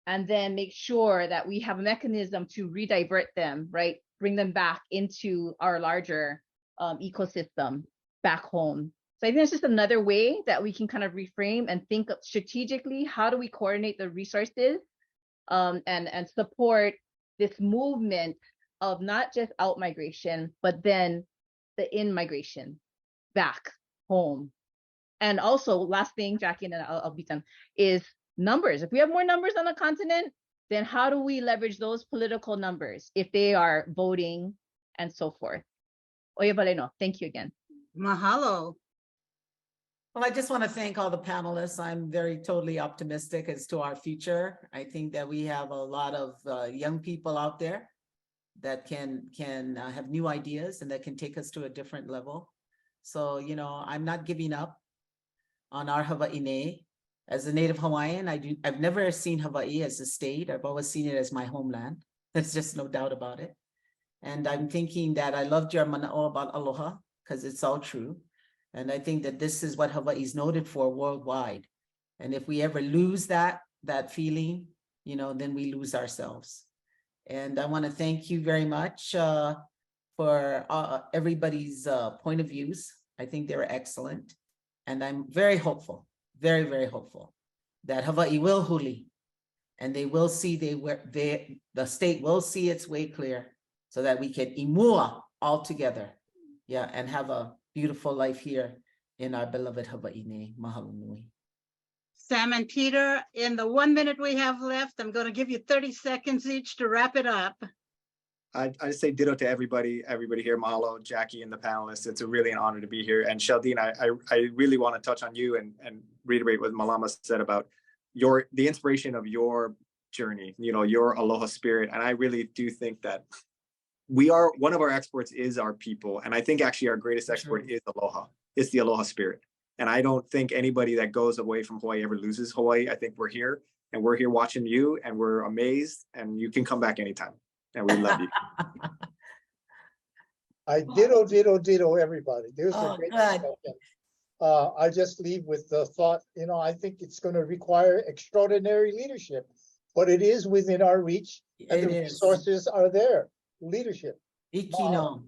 and then make sure that we have a mechanism to redivert them, right? Bring them back into our larger ecosystem back home. So I think it's just another way that we can kind of reframe and think of strategically, how do we coordinate the resources and support this movement of not just out migration, but then the in migration back home. And also, last thing, Jacqui, and then I'll be done, is numbers. If we have more numbers on the continent, then how do we leverage those political numbers if they are voting and so forth? Oye Valeno, thank you again. Mahalo. Well, I just want to thank all the panelists. I'm totally optimistic as to our future. I think that we have a lot of young people out there that can have new ideas and that can take us to a different level. So, you know, I'm not giving up on our Hawaii. As a native Hawaiian, I've never seen Hawaii as a state. I've always seen it as my homeland. There's just no doubt about it. And I'm thinking that I loved your mana'o about aloha because it's all true. And I think that this is what Hawaii is noted for worldwide. And if we ever lose that feeling, you know, then we lose ourselves. And I want to thank you very much for everybody's point of views. I think they were excellent. And I'm very hopeful, very, very hopeful that Hawaii will huli and they will see the state will see its way clear so that we can imua all together. Yeah, and have a beautiful life here in our beloved Hawaii. Mahalo nui. Sam and Peter, in the 1 minute we have left, I'm going to give you 30 seconds each to wrap it up. I say ditto to everybody here. Mahalo, Jacqui, and the panelists. It's really an honor to be here. And Sheldeen, I really want to touch on you and reiterate what Malama said about the inspiration of your journey, you know, your aloha spirit. And I really do think that one of our exports is our people. And I think actually our greatest export is aloha. It's the aloha spirit. And I don't think anybody that goes away from Hawaii ever loses Hawaii. I think we're here and we're here watching you and we're amazed and you can come back anytime. And we love you. I ditto everybody. There's a great discussion. I'll just leave with the thought, you know, I think it's going to require extraordinary leadership, but it is within our reach and the resources are there. Leadership. Ikino.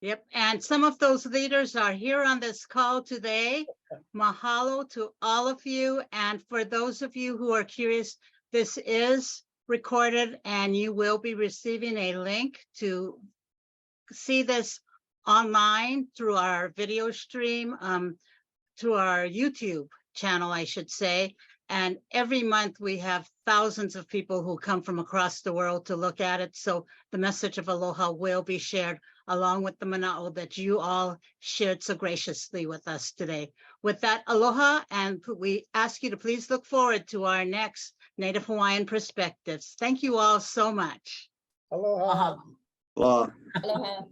Yep, and some of those leaders are here on this call today. Mahalo to all of you. And for those of you who are curious, this is recorded and you will be receiving a link to see this online through our video stream, through our YouTube channel, I should say. And every month we have thousands of people who come from across the world to look at it. So the message of aloha will be shared along with the mana'o that you all shared so graciously with us today. With that, aloha, and we ask you to please look forward to our next Native Hawaiian Perspectives. Thank you all so much. Aloha. Mahalo. Aloha. Aloha.